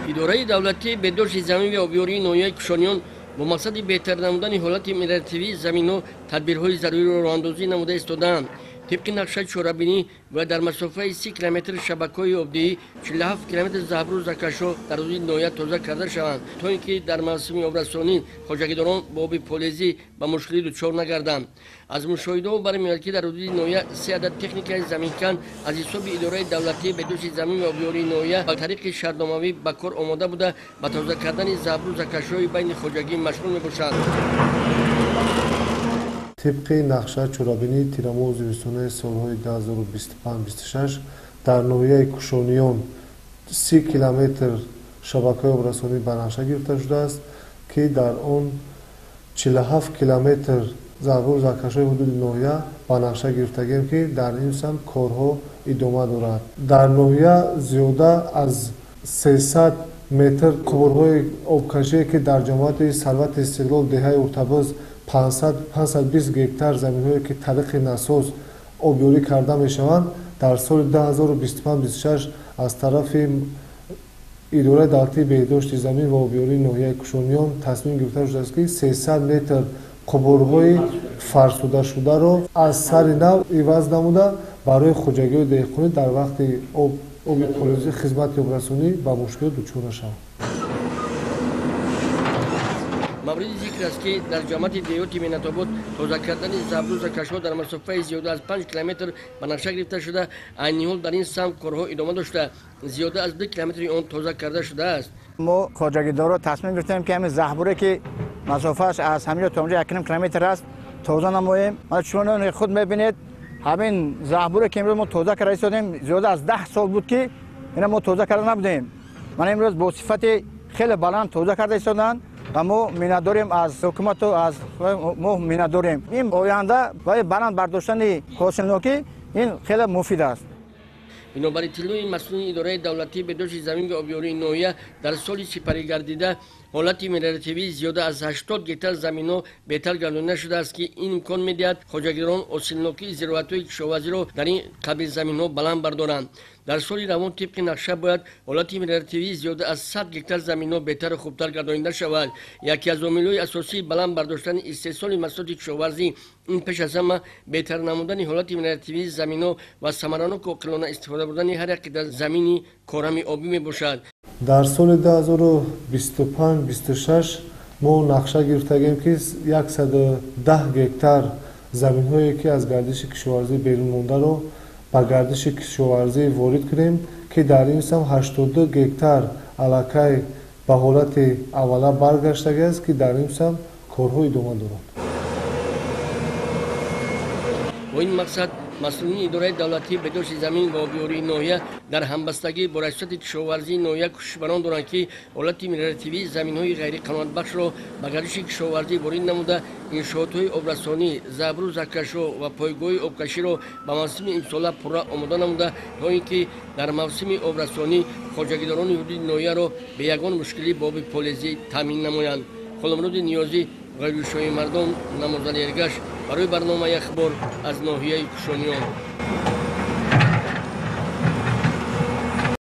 اداره دولتی بهداشت زمین و آبیاری ناحیه کشانیان با مقصد بهتر نمودن حالت مرتبی زمین و تدبیرهای ضروری را راهاندازی نموده ایستادند. طبق نقشه چورابینی و در مسافه 30 کیلومتر شبکه‌های آبدهی 47 کیلومتر زهبر و زکشو در حدود ناحیه توزیع کرده شوند تا اینکه در موسم آبرسانی خواجگیداران با آب فلزی به مشکلی دچار نگردند. از مشاهده برمی‌آید که در حدود ناحیه 3 عدد تکنیک زمینکن از حساب اداره دولتی بهداشت زمین و آبیاری ناحیه با طریق شهرداموی به کار آماده بوده به توزیع کردن زهبر و زکشوهای بین خواجگی مشغول می‌باشند. طبق نقشه چورابینی تیرامو زمستان سالهای 2025-26 در ناحیه کشانیان 30 کیلومتر شبکه آبرسانی به نقشه گرفته شده است که در آن 47 کیلومتر زهبر و زکشوی حدود ناحیه به نقشه گرفتگیم که در این سمت کارها ادامه دارد. در ناحیه زیاده از 300 متر قبورهای آبکشی که در جماعت ثروت استقلال دهه ارتباط 520 گکتار زمین‌هایی که طریق نساز آبیاری کرده می‌شوند در سال 2025-26 از طرف اداره دولتی بهداشت زمین و آبیاری ناحیه کشانیان تصمیم گرفته شده است که 300 متر قبورهای فرسوده شده را از سر نو عوض نموده برای خواجگی دهقانی در وقت آب فلزی خدمت آبرسانی به مشکل دچار نشوند. مورد ذکر است که در جامعه دیوتی مینتاباد توزیع کردن زهبر و زکشو در مسافه زیاده از 5 کیلومتر به نقشه گرفته شده. عین حال در این سمت کارها ادامه داشته زیاده از 2 کیلومتر آن توزیع کرده شده است. ما خواجگیدارا تصمیم گرفتیم که همین زهبری که مسافه‌اش از همینجا تا اونجا 1 کیلومتر است توزیع نماییم. چون خود می‌بینید همین زهبری که امروز ما توزیع کرده ایستادیم زیاده از 10 سال بود که اینا ما توزیع کرده نبودیم. من امروز با صفت خیلی بلند توزیع کرده ایستادن و ما می‌نداریم از حکومت و از ما می‌نداریم. این آینده برای بلند برداشتن حاصلناکی این خیلی مفید است. بنابراین اطلاع مسئول اداره دولتی بهداشت زمین و آبیاری ناحیه در سال سپری گردیده حالت مرتبی زیاده از 80 گکتار زمین ها بهتر گردانده شده است که این امکان می‌دهد خواجگیران حاصلناکی زراعت‌های کشاورزی را در این قبیل زمین ها بلند بردارند. در سال روان طبق نقشه باید حالت مرتبی زیاده از 100 گکتار زمین ها بهتر و خوبتر گردانده شود. یکی از عامل‌های اساسی بلند برداشتن استحصال محصولات کشاورزی این پیش از همه بهتر نمودن حالت مرتبی زمین ها و ثمرانک و عاقلانه استفاده بردن هر یک قطعه زمینی کارم آبی میباشد. در سال 2025-26 ما نقشه گرفتگیم که 110 گکتار زمین‌هایی که از گردش کشاورزی بیرون مانده رو به گردش کشاورزی وارد کنیم که در این سم 82 گکتار علاقه به حالت اوله برگشته است که در این سم کارها ادامه دارد. با این مقصد مسئولین اداره دولتی بهداشت زمین و آبیاری ناحیه در همبستگی با ریاست کشاورزی ناحیه کوشش بران دارند که حالت مرتبی زمین‌های غیر قانون‌بخش را به گردش کشاورزی وارد نموده انشاءات‌های آبرسانی، زهبر و زکشو و پایگاه آبکشی را به موسم امسال پورا آماده نموده تا اینکه در موسم آبرسانی خواجگیداران حدود ناحیه را به یگان مشکلی با آب فلزی تامین نمایند. خلمرود نیازی غیرشوی مردم نمازل ارگش برای برنامه اخبار از ناحیه کشانیان.